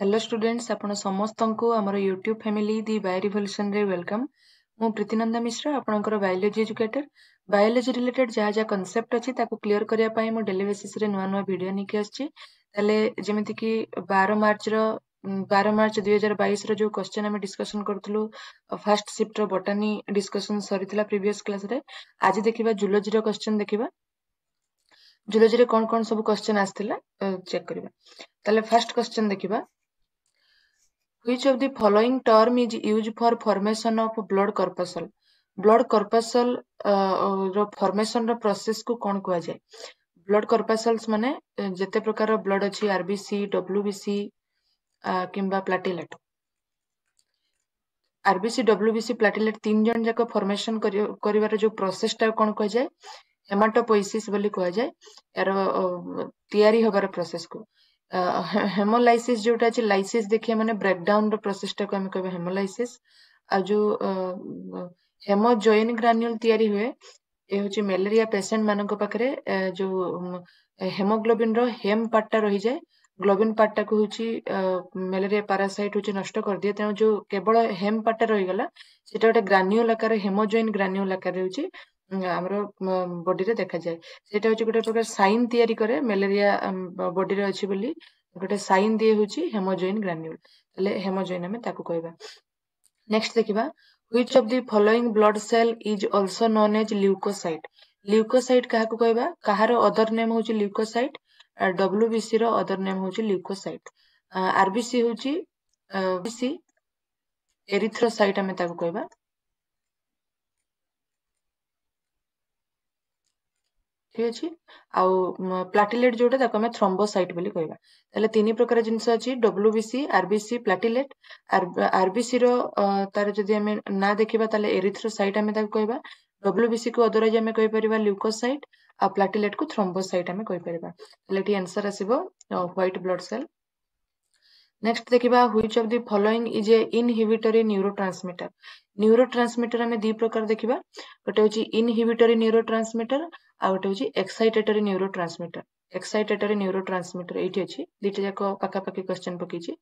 Hello students आपण समस्तंकु हमर YouTube family दी bio revolution रे वेलकम। मु प्रीतिनंदा मिश्रा आपनकर बायोलॉजी एजुकेटर। बायोलॉजी रिलेटेड जहाँ जहाँ कॉन्सेप्ट अच्छी ताको क्लियर करिया पई मु डेली बेसिस रे नुआ नुआ वीडियो निके आछि। ताले जेमिति कि 12 मार्च 2022 रो जो क्वेश्चन हम डिस्कशन करथलु फर्स्ट शिफ्ट रो बॉटनी डिस्कशन सरितला प्रीवियस क्लास रे। आज देखिबा जूलॉजी रो क्वेश्चन देखिबा। जूलॉजी रे कोन सब क्वेश्चन आस्थिला चेक करिबा। ताले फर्स्ट क्वेश्चन देखिबा। Which of the following term is used for formation of blood corpuscle? Blood corpuscle row formation row process को कौन कुआ जाए? Blood corpuscles माने जेते प्रकार blood अच्छी RBC, WBC किंबा platelet. RBC, WBC, platelet तीन जन जाक formation करिवार जो process टा कौन कुआ जाए? हेमाटोपोइसिस बोली कुआ जाए। यार तैयारी होबार प्रोसेस को हेमोलाइसिस जोटा अछि लाइसिस देखिए माने ब्रेकडाउन रो प्रोसेस टा को हम कहबे हेमोलाइसिस। आ जो हेमोजॉइन ग्रान्यूल तैयारी हुए ए होची मलेरिया पेशेंट मानक पाखरे जो हेमोग्लोबिन रो हेम पार्ट टा रही जाए। ग्लोबिन पार्ट टा को होची मलेरिया पैरासाइट होची नष्ट कर दिए। तेणु जो केवल हेम पार्ट टा रही गला सेटा गोटे ग्रान्यूल आकार हेमोजॉइन ग्रान्यूल आकार होची हमरो बॉडी रे देखा जाए। सेटा होची गोटे प्रकार साइन तैयारी करे मलेरिया बॉडी रे अछि बोली गोटे साइन दिए होची हेमोजॉइन ग्रान्यूल। तले हेमोजॉइन हमें ताकू कहबा। नेक्स्ट देखिबा which of the following blood cell is also known as leucocyte. Leucocyte काहा को कहबा? काहार अदर नेम होची ल्यूकोसाइट। डब्ल्यूबीसी रो अदर नेम होची ल्यूकोसाइट। आरबीसी होची बीसी एरिथ्रोसाइट हमें ताकू कहबा। ठीक अछि। आउ प्लाटिलेट जोटा ताको हमें थ्रोम्बोसाइट बोली कहबा। ताले तीन प्रकार जिंस अछि डब्ल्यूबीसी, आरबीसी, प्लाटिलेट। आरबीसी रो तार जदि हमें ना देखिबा ताले एरिथ्रोसाइट हमें ताको कहबा। डब्ल्यूबीसी को अदरवाइज हमें कहि परिबा ल्यूकोसाइट आ प्लाटिलेट को थ्रोम्बोसाइट हमें कहि परिबा। ताले टी आंसर आसीबो व्हाइट ब्लड सेल। नेक्स्ट देखिबा which of the following is a inhibitory neurotransmitter. Neurotransmitter हमें दी प्रकार देखिबा। गोटे होची इनहिबिटरी न्यूरोट्रांसमीटर आ गोटे होची एक्साइटेटरी न्यूरोट्रांसमीटर। एक्साइटेटरी न्यूरोट्रांसमीटर एठी अछि दिटा जाको पाका पाकी क्वेश्चन पकीची।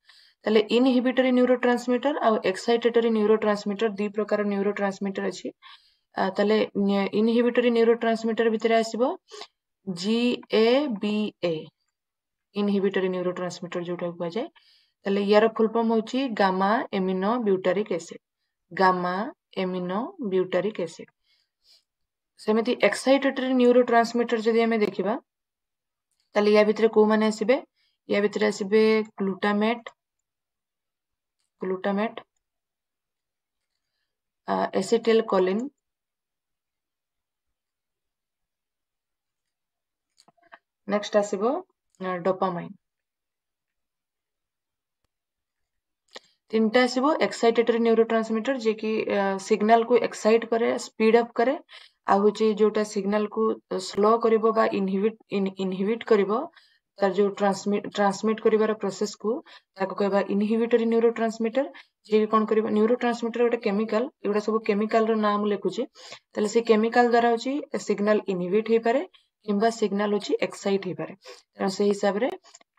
ताले इनहिबिटरी न्यूरोट्रांसमीटर आ एक्साइटेटरी न्यूरोट्रांसमीटर दी प्रकार न्यूरोट्रांसमीटर अछि। ताले इनहिबिटरी न्यूरोट्रांसमीटर भितरे आसीबो GABA इनहिबिटरी न्यूरोट्रांसमीटर जोटा को जाय। ताले यार फुल फॉर्म होची gamma amino butyric acid. Gamma amino butyric acid. सेमिति एक्साइटेटरी न्यूरोट्रांसमीटर जदि हमें देखिबा ताले या भितरे को माने आसीबे? या भितरे आसीबे ग्लूटामेट एसिटिल कोलिन नेक्स्ट आसीबो डोपामाइन। तीनटा आसीबो एक्साइटेटरी न्यूरोट्रांसमीटर जे कि सिग्नल को एक्साइट करे स्पीड अप करे आ होची जोटा सिग्नल को स्लो करिवो बा इनहिबिट करिवो तार जो ट्रांसमिट करिवार प्रोसेस को ताको कहबा इनहिबिटरी न्यूरोट्रांसमीटर। जे कोन करिवो न्यूरोट्रांसमीटर गोटे केमिकल एगुडा सब केमिकल रो नाम लेखुची। ताले से केमिकल द्वारा होची सिग्नल इनहिबिट हे पारे किंबा सिग्नल होची एक्साइट हे पारे। त से हिसाब रे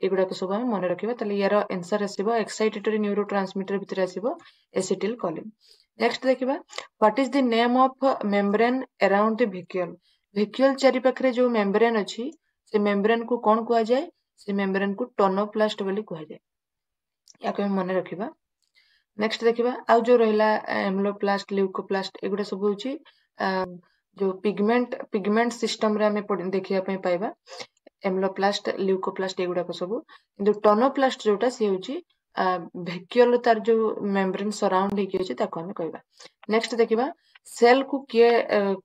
एगुडा को सब हम मन रखिबा। ताले यार आंसर आसीबो एक्साइटेटरी न्यूरोट्रांसमीटर भितर आसीबो एसिटिल कोलिन। नेक्स्ट देखिबा what is the name of membrane around the vacuole. Vacuole चारि पाखरे जो मेम्ब्रेन अछि से मेम्ब्रेन को कोन कुआ जाय? से मेम्ब्रेन को टोनोप्लास्ट बोली कुआ जाय। याको हम मन रखिबा। नेक्स्ट देखिबा आ जो रहला एम्लोप्लास्ट ल्यूकोप्लास्ट एगुडा सब होची जो पिगमेंट सिस्टम रे हमें देखिया पई पाइबा। एम्लोप्लास्ट ल्यूकोप्लास्ट एगुडा को सब किंतु टोनोप्लास्ट जोटा से होची वेक्यूल तार जो मेम्ब्रेन सराउंड हेकी अछि ताको हम कहबा। नेक्स्ट देखिबा सेल को किए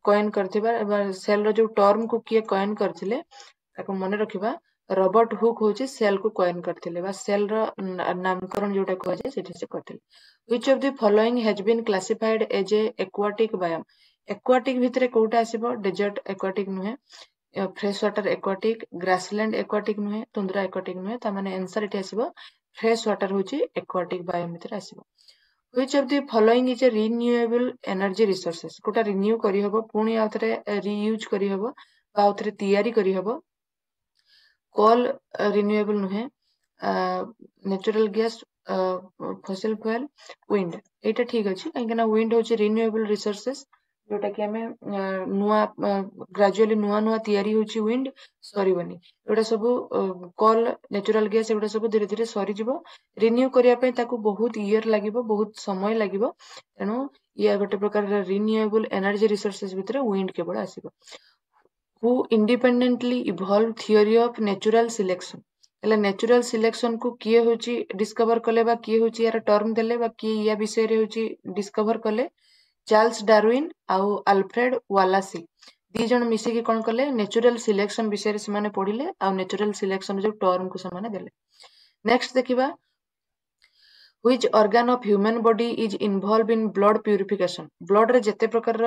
कॉइन करथिबा सेल रो जो टर्म को किए कॉइन करथिले ताको मन रखिबा। रॉबर्ट हुक होची सेल को कॉइन करथिले बा सेल रो नामकरण जोटा कहै छै सेठी से करथिले। Which of the following has been classified as a aquatic biome. Aquatic भितरे कोटा आसीबो? डेजर्ट एक्वाटिक नुहे, fresh water aquatic, grassland aquatic नुहे, तुंद्रा एक्वाटिक नुहे। ता माने आंसर एठी आसीबो फ्रेश वाटर होची एक्वाटिक बायोम भितरे आसीबो। Which of the following is a renewable energy resources. कोटा रिन्यू करी हबो पुणी आउथरे रीयूज करी हबो बा आउथरे तैयारी करी हबो। कोल रिन्यूएबल नुहे, natural gas fossil fuel wind एटा ठीक अच्छी कहीं विंड हूँ रिन्यूएबल रिसोर्सेस जोटा कि आम नुआ ग्राजुअली नुआ नुआ तैयारी होची विंड सरीबनी एटा सब कल नेचुरल गैस एगुड़ा सब धीरे धीरे सरीजिवो रिन्यू करने ताकू बहुत ईयर लागिवो बहुत समय लागिवो तेणु ये गोटे प्रकार रिन्यूएबल एनर्जी रिसोर्सेस भितर विंड केवल आसीबो who independently evolve theory of natural selection हेले नेचुरल सिलेक्शन को किए होची डिस्कवर कले बा किए होची यार टर्म देले बा किए या विषय रे होची डिस्कवर कले चार्ल्स डार्विन आउ अल्फ्रेड वालासी दी जन मिसिकी कौन कले नेचुरल सिलेक्शन विषय से माने पढ़िले आउ नेचुरल सिलेक्शन जो टर्म को से माने देले नेक्स्ट देखिबा which organ of human body is involved in blood purification blood रे जते प्रकार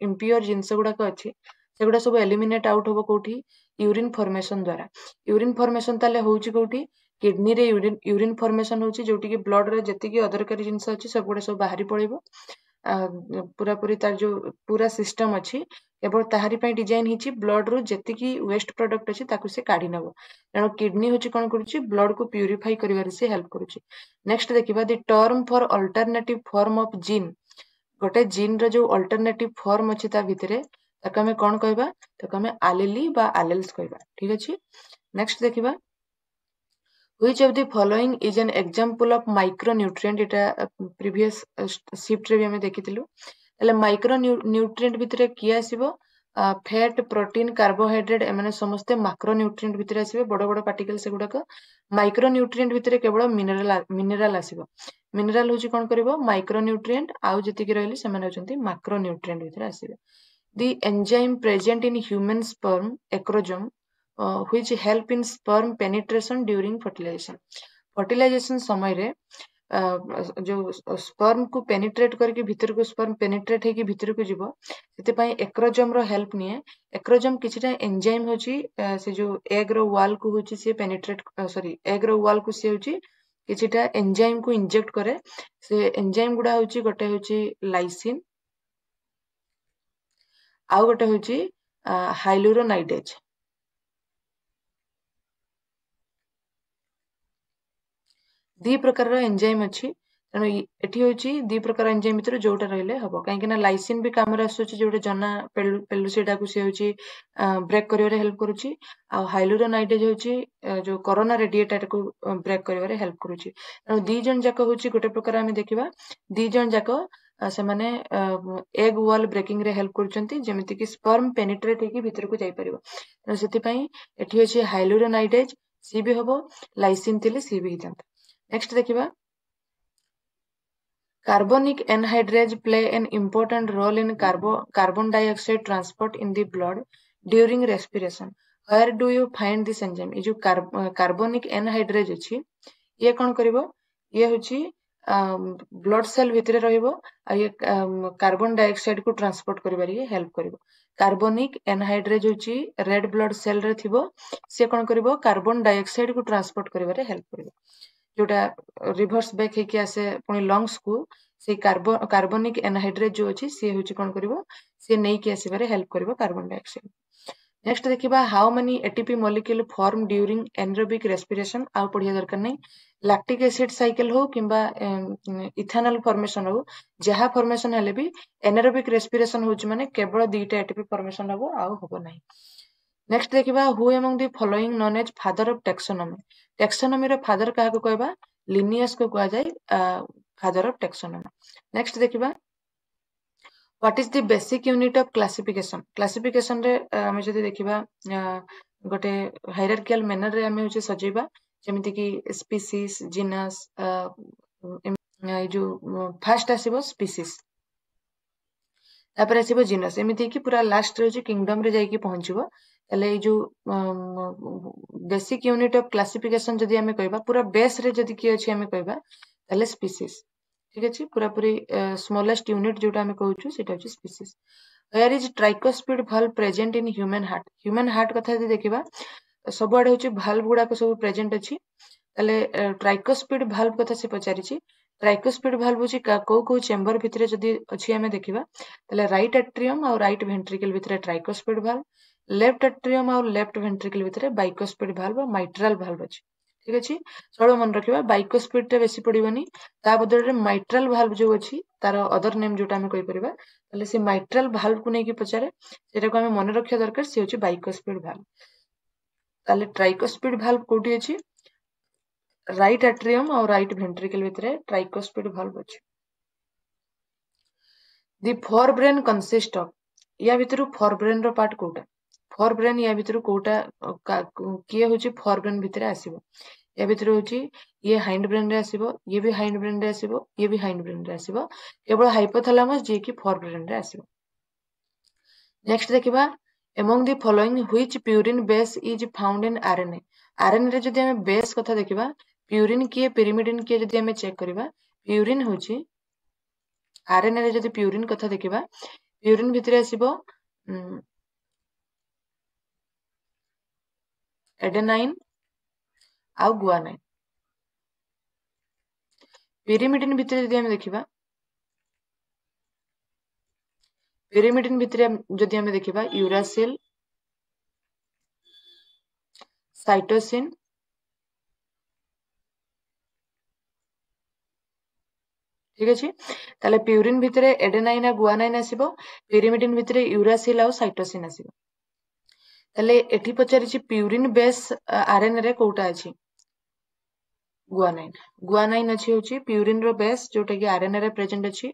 impure जिंस गुड़ाक अच्छी सेगुड़ा सब एलिमिनेट आउट हम कौटी यूरिन फॉर्मेशन द्वारा यूरिन फॉर्मेशन ताले होउची कौटी किडनी रे यूरिन फॉर्मेशन होउची जोटी कि ब्लड रे जति कि अदरकारी जिंस अच्छी सब गुड़ा सब बाहरी पड़िबो पूरा पूरी तार जो पूरा सिस्टम अच्छी केवल ताहारी ପାଇଁ डिजाइन हिची ब्लड रो जति कि वेस्ट प्रोडक्ट अच्छी ताकू से काढी नबो तेणु किडनी होची कोन करूची ब्लड को प्यूरिफाई करिवार से हेल्प करूची नेक्स्ट देखिबा the term for alternative form of gene गोटे जीन रो जो अल्टरनेटिव फॉर्म अच्छी ता भितरे ताको हमें कोन कहबा ताको हमें एलीली बा एलेल्स कहबा ठीक अछि नेक्स्ट देखिबा which of the following is an example of micronutrient इटा previous shift रे भी हमें देखिथिलु એટલે माइक्रोन्यूट्रिएंट भितरे किए आसीबो फैट प्रोटीन कार्बोहाइड्रेट एमाने समस्ते मैक्रोन्यूट्रिएंट भितरे आसीबे बड़ बड़ पार्टिकल से गुडाक माइक्रोन्यूट्रिएंट भितरे केवल मिनरल आसीबो मिनरल होची कोन करबो माइक्रोन्यूट्रिएंट आउ जति कि रहली सेमाने होचंती मैक्रोन्यूट्रिएंट भितरे आसीबे the enzyme present in human sperm acrosome which help in sperm penetration during fertilization समय रे जो स्पर्म को पेनिट्रेट करके भीतर को स्पर्म पेनिट्रेट है भीतर को जीव से एक्रोजम रो हेल्प निए एक्रोजम किछटा एंजाइम होची से जो एग रो वाल को होची से पेनिट्रेट सॉरी एग रो वाल को से होची किछटा एंजाइम को इंजेक्ट करे से एंजाइम गुडा होची गोटे होची लाइसिन आउ गोटे होची हाइलुरोनाइडेज दी प्रकार एंजाइम अच्छी तेणु एठी होची दी प्रकार एंजाइम भितर जोटा रहले हबो काहे कि ना लाइसिन भी काम रे आसुची जोटे जना पेलुसिडा को से होची ब्रेक करिवारे हेल्प करूची आ हाइलुरोनाइडेज होची जो कोरोना रेडिएटर को ब्रेक करिवारे हेल्प करूची तेणु दी जन जाक होची गोटे प्रकार हमें देखिबा दी जन जाक से माने एग वॉल ब्रेकिंग रे हेल्प करूचंती जेमिति कि स्पर्म पेनिट्रेट हेकी भीतर को जाई परिबो तेणु सेति पई एठी होची हाइलुरोनाइडेज सी भी हबो लाइसिन तिले सी भी हितांता नेक्स्ट देखिबा carbonic anhydrase play an important role in carbon dioxide transport in the blood during respiration where do you find this enzyme ये जो कार्बनिक एनहाइड्रेज अछि ये कोन करिवो ये होची ब्लड सेल भितरे रहिबो आ ये कार्बन डाइऑक्साइड को ट्रांसपोर्ट करिबारी हेल्प करिवो कार्बनिक एनहाइड्रेज होची रेड ब्लड सेल रे थिबो से कोन करिवो कार्बन डाइऑक्साइड को ट्रांसपोर्ट करिबारे हेल्प करिवो जोटा रिवर्स बैक है कि आसे पुनी लंग्स को से कार्बनिक एनहाइड्रेज जो अछि से होची कोन करिवो से नै कि आसीबारे हेल्प करिवो कार्बन डाइऑक्साइड नेक्स्ट देखिबा how many ATP molecule form during anaerobic respiration आ पढ़िया दरकार नै लैक्टिक एसिड साइकिल हो किंबा इथेनॉल फॉर्मेशन हो जहा फॉर्मेशन हेले भी एनारोबिक रेस्पिरेशन होची माने केवल दुईटा एटीपी फॉर्मेशन हबो आ हबो नै नेक्स्ट देखिबा who among the following known as father of taxonomy रो फादर काहा को कहबा लिनियस को कहा जाय फादर ऑफ टेक्सोनोमी नेक्स्ट देखिबा what is the basic unit of classification रे हम जदि देखिबा गोटे हायरार्किकल मैनर रे हम होचे सजेबा जेमिति कि स्पीसीज जीनस जो फर्स्ट आसीबो स्पीसीज तापर आसीबो जीनस एमिति कि पूरा लास्ट रे किंगडम रे जाई कि पहुंचबो तले जो बेसिक यूनिट ऑफ क्लासिफिकेशन जदि हमें कहबा पूरा बेस रे जदि कि अछि हमें कहबा तले स्पीसीज ठीक अछि पूरा पूरी स्मॉलेस्ट यूनिट जोटा हमें कहउछु सेटा अछि species where is tricuspid valve present in human heart कथा जदि देखिबा सब आडे होछि वाल्व गुडा को सब प्रेजेंट अछि तले ट्राइकोस्पिड वाल्व कथा से पचारिछि ट्राइकोस्पिड वाल्व होछि को चेंबर भितरे जदि अछि हमें देखिबा तले राइट एट्रियम और राइट वेंट्रिकल भितरे ट्राइकोस्पिड वाल्व लेफ्ट एट्रियम और लेफ्ट वेंट्रिकल भितरे बाइकोस्पिड वाल्व और माइट्रल वाल्व अछि ठीक अच्छे सब मन रखा बाइकोस्पिड टे बेसी पड़ोनी ता बदल माइट्राल भाल्व जो अच्छी तार अदर नेम जोटा आम कहीपर से माइट्राल भाल्व को लेकिन पचारे से मन रखा दरकार सी हूँ बाइकोस्पिड भाल्व ताले ट्राइकोस्पिड भाल्व कोठी अच्छी राइट एट्रियम और राइट वेंट्रिकल भितर ट्राइकोस्पिड भाल्व अच्छी दि फोरब्रेन कंसिस्ट ऑफ या भितर फोरब्रेन रो पार्ट कोटा फोरब्रेन या भितर कोटा किए होची फोरब्रेन भितर आसीबो या भितर होची ये हाइंड ब्रेन रे आसीबो ये भी हाइंड ब्रेन रे आसीबो ये भी हाइंड ब्रेन रे आसीबो केवल हाइपोथैलेमस जे कि फोरब्रेन रे आसीबो नेक्स्ट देखिबा among the following which purine base is found in RNA RNA रे जदि हमें बेस कथा देखिबा प्यूरिन किए pyrimidine किए जदि हमें चेक करिबा प्यूरिन होची RNA रे जदि प्यूरिन कथा देखिबा प्यूरिन भितर आसीबो एडेनाइन आ गुआनाइन pyrimidine भितर जदि हमें देखिबा pyrimidine भितर जदि हमें देखिबा यूरासिल साइटोसिन ठीक अच्छे ताले प्यूरिन भितर एडेनाइन आ गुआनाइन आसीबो pyrimidine भितर यूरासिल आ साइटोसिन आसीबो ताले एठी पचारिछि प्यूरिन बेस आरएनए रे कोटा अछि गुआनाइन अछि होछि प्यूरिन रो बेस जोटा कि आरएनए रे प्रेजेंट अछि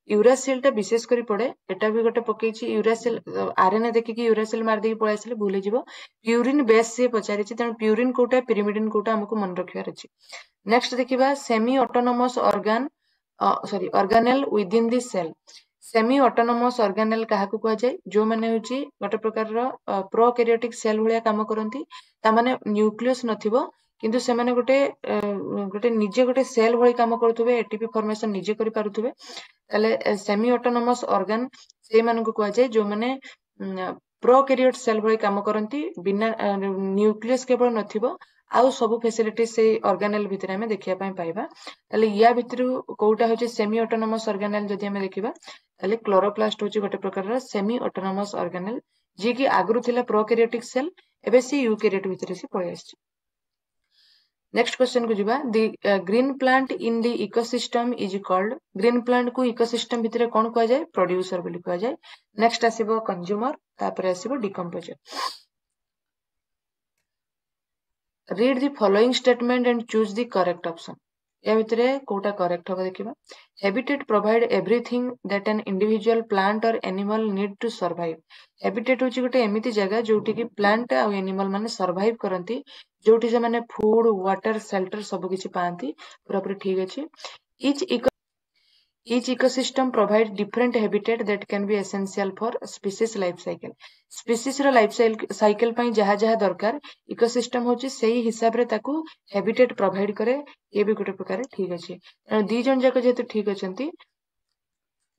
यूरासिल टा विशेष करी पड़े एटा भी गोटे पकेछि यूरासिल आरएनए देखि कि यूरासिल मार देकी पळै आसिले भूल जिवो प्यूरिन बेस से पचारिछि तण प्यूरिन कोटा pyrimidine कोटा हमको मन रखियार अछि नेक्स्ट देखिबा semi autonomous organ sorry organelle within the cell semi autonomous organelle काहाकू कह जाय जो माने होची गोटे प्रकार रो प्रोकैरियोटिक सेल भलिया काम करंती ता माने न्यूक्लियस नथिबो किंतु से माने गोटे निजे गोटे सेल भली काम करथुबे एटीपी फॉर्मेशन निजे करि पारुथुबे ताले सेमी ऑटोनोमस ऑर्गन से माने को कह जाय जो माने प्रोकैरियोट सेल भली काम करंती बिना न्यूक्लियस केवल नथिबो आउ सब फैसिलिटी से ऑर्गेनेल भितर हमें देखिया पई पाइबा ताले या भितर कोटा होची सेमी ऑटोनोमस ऑर्गेनेल जदि हमें देखिबा ताले क्लोरोप्लास्ट होची गोटे प्रकार रो सेमी ऑटोनोमस ऑर्गेनेल जे कि आगरु थिला प्रोकैरियोटिक सेल एबे सी यूकैरियोट भितर से पळै आछि नेक्स्ट क्वेश्चन को जिबा the green plant in the ecosystem is called green plant को इकोसिस्टम भितर कोन कहै जाय प्रोड्यूसर बोली कहै जाय नेक्स्ट आसीबो कंज्यूमर तापर आसीबो decomposer read the following statement and choose the correct option या भितर कोटा करेक्ट होगा देखिबा habitat provide everything that an individual plant or animal need to survive habitat होची गोटे एमिति जगह जोटी कि प्लांट आ एनिमल माने सर्वाइव करंती जोटी जे माने फूड वाटर शेल्टर सब किछि पांती पूरा पूरी ठीक अछि each ecosystem provides different habitat that can be essential for species life cycle species row life cycle पई जहा जहा दरकार इकोसिस्टम होची सेही हिसाब रे ताकू हैबिटेट प्रोवाइड करे ये भी गोटे प्रकार ठीक अछि दी जन जाक जेतु ठीक अछंती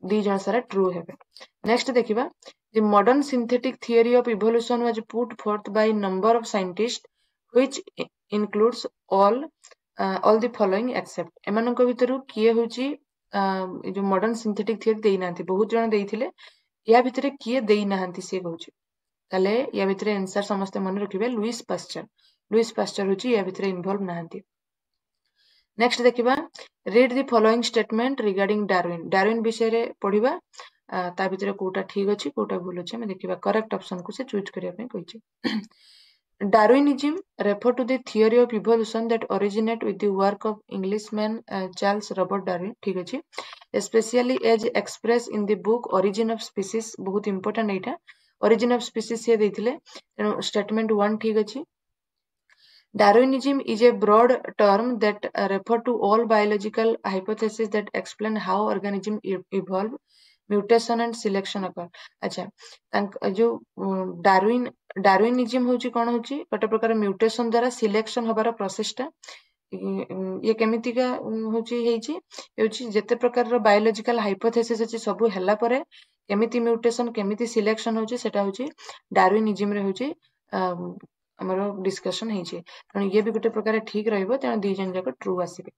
दी जन सारा ट्रू हेबे नेक्स्ट देखिबा the modern synthetic theory of evolution was put forth by number of scientist which includes all the following except एमानक भितरु किए होची जो मॉडर्न सिंथेटिक थियरी देई नांती बहुत जण देइथिले या भितरे किए देई नांती से कहूची ताले या भितरे आंसर समस्त मन रखिबे लुइस पास्चर होची या भितरे इन्वॉल्व नांती नेक्स्ट देखिबा read the following statement regarding Darwin विषय रे पढिबा ता भितरे कोटा ठीक अछि कोटा भूल अछि हम देखिबा करेक्ट ऑप्शन को से चूज करिया पे कहिछि Darwinism refer to the theory of evolution that originate with the work of Englishman Charles Robert Darwin ठीक अछि especially as expressed in the book Origin of Species बहुत important Etah Origin of Species से देथिले statement 1 ठीक अछि Darwinism is a broad term that refer to all biological hypotheses that explain how organisms evolve mutation and selection occur अच्छा जो Darwinism होची कोन होची गोटे प्रकार म्यूटेशन द्वारा सिलेक्शन होबार प्रोसेस टा ये केमितिका होची हेची होची जते प्रकार रो बायोलॉजिकल हाइपोथेसिस अछि सब हला परे केमिति म्यूटेशन केमिति सिलेक्शन होची सेटा होची डार्विनिज्म रे होची हमरो डिस्कशन हेची कारण ये भी गोटे प्रकार ठीक रहइबो त दी जन जाक ट्रू आसीबे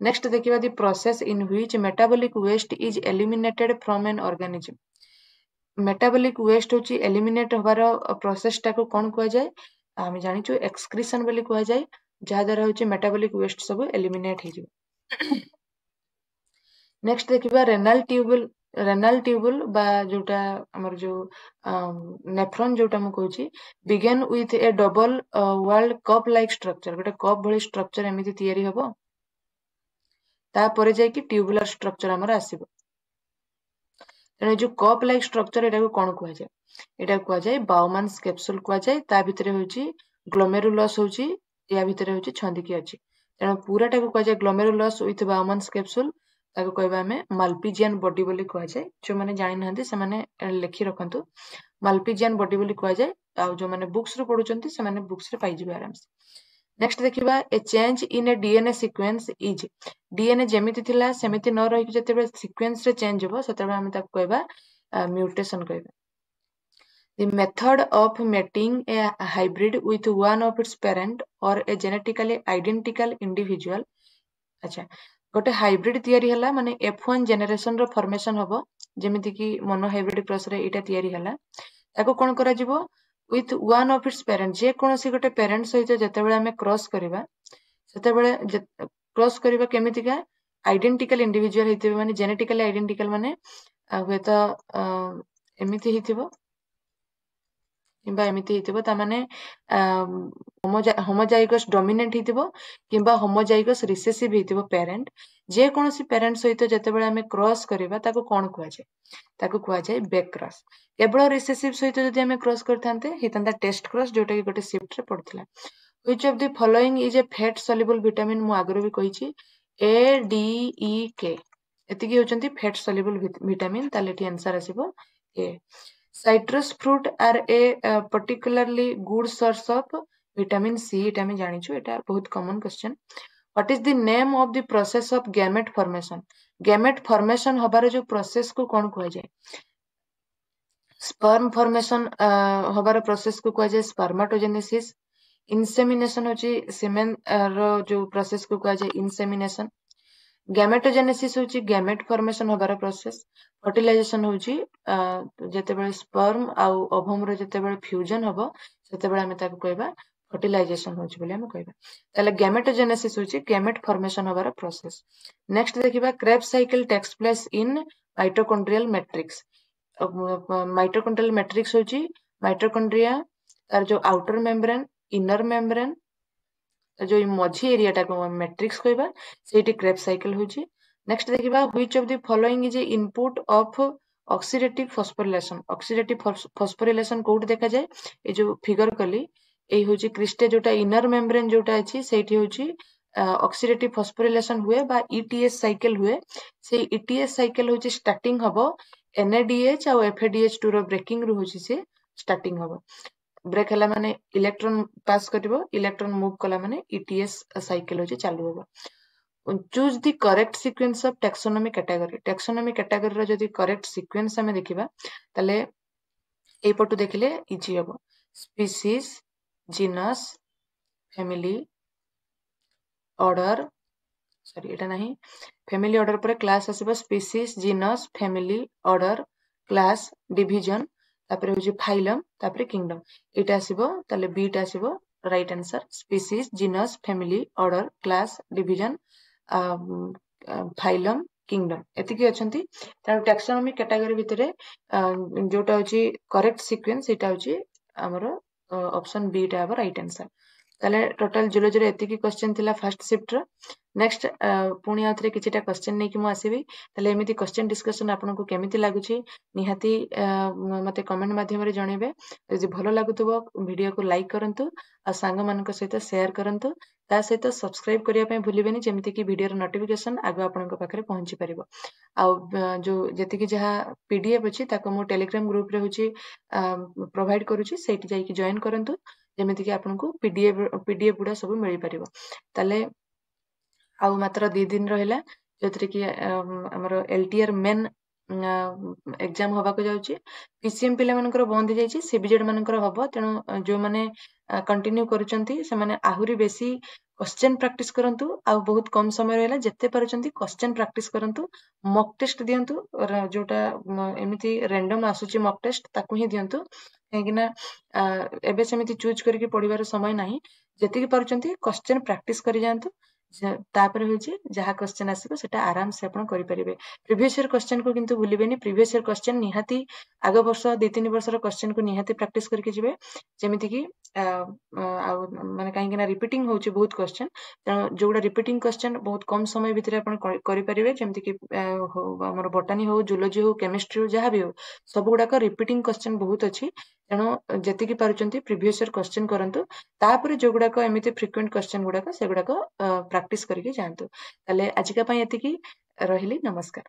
नेक्स्ट देखिबा the process in which metabolic waste is eliminated from an organism metabolic waste होची एलिमिनेट होबार प्रोसेस टा को कोन कहै जाय हम जानि छु एक्सक्रीशन बोली कहै जाय जहाँ द्वारा होची मेटाबॉलिक वेस्ट सब एलिमिनेट हो नेक्स्ट देखिबा रेनाल ट्यूबुल बा जोटा हमर जो नेफ्रॉन जोटा मु कहूची begin with a double walled cup like structure गोटे कप भली स्ट्रक्चर एमिति तयारी हबो तापर जाई कि ट्यूबुलर स्ट्रक्चर हमर आसीबो तेणु जो कप लाइक स्ट्रक्चर एटा को कोन कुआ जाय एटा कुआ जाय बाउमान्स कैप्सूल कुआ जाय ता भितरे होची ग्लोमेरुलस होची या भितरे होची छंदिकी अछि तेणु पूराटा को कुआ जाय ग्लोमेरुलस विथ बाउमान्स कैप्सूल ताको कहबा हमें माल्पिजियन बॉडी बोली कुआ जाय जो माने जानि नहंती से माने लेखि रखंतु माल्पिजियन बॉडी बोली कुआ जाय आ जो माने बुक्स रो पढुचंती से माने बुक्स रे पाई जिवे आराम से नेक्स्ट देखिबा a change in a DNA sequence is DNA जेमिति थिला सेमिति न रहि कि जते सीक्वेंस रे चेंज हो सते हम ताको कहबा म्यूटेशन कहबा The method of mating a hybrid with one of its parent or a genetically identical individual अच्छा गोटे हाइब्रिड तयारी हला माने F1 जनरेशन रो फॉर्मेशन हबो जेमिति कि मोनो हाइब्रिड क्रॉस रे इटा तयारी हला ताको कोन करा जिवो with one of its parent जे कोनोसी गोटे पेरेंट सहित जते बेले हमें क्रॉस करिबा सेते बेले क्रॉस करिबा केमिति का आइडेंटिकल इंडिविजुअल हितबे माने जेनेटिकली आइडेंटिकल माने हुए तो एमिति हितबो किंबा एमिति हितबो ता माने होमोजाइगस डोमिनेंट हितबो किंबा होमोजाइगस रिसेसिव हितबो पेरेंट जे कोनोसी पेरेंट सहित जते बेले हमें क्रॉस करिबा ताको कोन कुआ जाय ताको कुआ जाय बैक क्रॉस केवल रिसेसिव सहित जदि हमें क्रॉस करथांते हितंदा टेस्ट क्रॉस जोटा कि गोटे शिफ्ट रे पड़थिला which of the following is a fat soluble vitamin मु आगरो भी कहिछि ए डी ई के एतिकी होचंती फैट सॉल्युबल विटामिन ताले ठी आंसर आसीबो A Citrus fruit are a particularly good source of vitamin C. इटा में जानिछु इटा बहुत common question. What is the name of the process of gamete formation? Gamete formation हबार जो process को कौन कुआ जाए? Sperm formation हबार process को कुआ जाए spermatogenesis. Insemination होची semen रो जो process को कुआ जाए insemination. गैमेटोजेनेसिस होची गैमेट फॉर्मेशन हबार प्रोसेस फर्टिलाइजेशन होची जते बेले स्पर्म आउ ओवम रो जते बेले फ्यूजन हबो सेते बेले हमें ताको कहबा फर्टिलाइजेशन होची बोले हम कहबा ताले गैमेटोजेनेसिस होची गैमेट फॉर्मेशन हबार प्रोसेस नेक्स्ट देखिबा Krebs cycle takes place in mitochondrial matrix mitochondrial matrix होची माइटोकॉन्ड्रिया तार जो आउटर मेम्ब्रेन इनर मेम्ब्रेन जो मझी एरियाटा को मैट्रिक्स कहबा सेठी क्रेब्स साइकिल होची नेक्स्ट देखिबा which of the following is input of oxidative phosphorylation code देखा जाए ए जो फिगर कली ए होची क्रिस्टे जोटा इनर मेम्ब्रेन जोटा अछि सेठी होची ऑक्सीडेटिव फॉस्फोरिलेशन हुए बा ईटीएस साइकिल हुए से ईटीएस साइकिल होची स्टार्टिंग हबो एनएडीएच और एफएडीएच2 रो ब्रेकिंग रो होची से स्टार्टिंग हबो ब्रेक हला माने इलेक्ट्रॉन पास करिवो इलेक्ट्रॉन मूव कला माने ईटीएस साइकिल होची चालू होबो choose the correct sequence of taxonomy category रो जदी करेक्ट सीक्वेंस हमें देखिबा तले ए पटु देखिले इजी हबो species genus family order sorry एटा नहीं फैमिली ऑर्डर पर क्लास आसीबो species genus family order class division तापरे होची फाइलम तापरे किंगडम एटा आसीबो ताले बी टा आसीबो right answer species genus family order class division phylum kingdom एतिकी अछंती तार टैक्सोनॉमी कैटेगरी भितरे जोटा होची करेक्ट सीक्वेंस एटा होची हमरो ऑप्शन बी टा हबो राइट आंसर ताले टोटल जूलॉजी रे एतिकी क्वेश्चन थिला फर्स्ट शिफ्ट रो नेक्स्ट पुणी आथरे किछिटा क्वेश्चन नै कि मु आसीबी ताले एमिति क्वेश्चन डिस्कशन आपन को केमिति लागुची निहाती मते कमेंट माध्यम रे जणेबे जदि भलो लागुतबो वीडियो को लाइक करंतु आ सांग मानक सहित शेयर करंतु ता सहित सब्सक्राइब करिया पय भूलिबेनी जेमिति कि वीडियो रो नोटिफिकेशन आगो आपन को पाखरे पहुंची परिबो आ जो जेतिकी जहा पीडीएफ अछि ताको मु टेलीग्राम ग्रुप रे होची प्रोवाइड करूची सेठी जाई कि जॉइन करंतु जेमिति कि आपन को पीडीएफ गुडा सब मिली परिबो ताले आउ मात्र 2 दिन रहिला जोतरे कि हमर एलटीआर मेन एग्जाम होबा को जाउची पीसीएम पिला मानकर बंद हो जाइची सीबीजेड मानकर हबो तेनो जो माने कंटिन्यू करूचंती से माने आहुरी बेसी क्वेश्चन प्रैक्टिस करंतु आ बहुत कम समय रहला जेते पारचंती क्वेश्चन प्रैक्टिस करंतु मॉक टेस्ट दियंतु जोटा एमिति रैंडम आसुची मॉक टेस्ट ताकू ही दियंतु काहेकिना एबे सेमिति चूज करके पढ़िबार समय नाही जेतिकी पारचंती क्वेश्चन प्रैक्टिस करि जांतु तापर होची जहा क्वेश्चन आसीबो सेटा आराम से आपण करि परिबे प्रीवियस ईयर क्वेश्चन को किंतु भूलिबेनी प्रीवियस ईयर क्वेश्चन निहाती आग वर्ष 2-3 वर्षर क्वेश्चन को निहाती प्रैक्टिस करके जिवे जेमिति कि माने काहेकिना रिपीटिंग होची बहुत क्वेश्चन तेणु जोड़ा रिपीटिंग क्वेश्चन बहुत कम समय भितर आपण करि परिबे जेमिति कि हमर बोटानी हो जूलॉजी हो केमिस्ट्री हो जहा भी हो सब गुडा का रिपीटिंग क्वेश्चन बहुत अछि तेणु जेतिकी पारुचंती प्रीवियस ईयर क्वेश्चन करंतु तापर जो गुडा को एमिति फ्रीक्वेंट क्वेश्चन गुडा को से गुडा को प्रैक्टिस करके जानतु ताले आजिका पई एतिकी रहिली नमस्कार।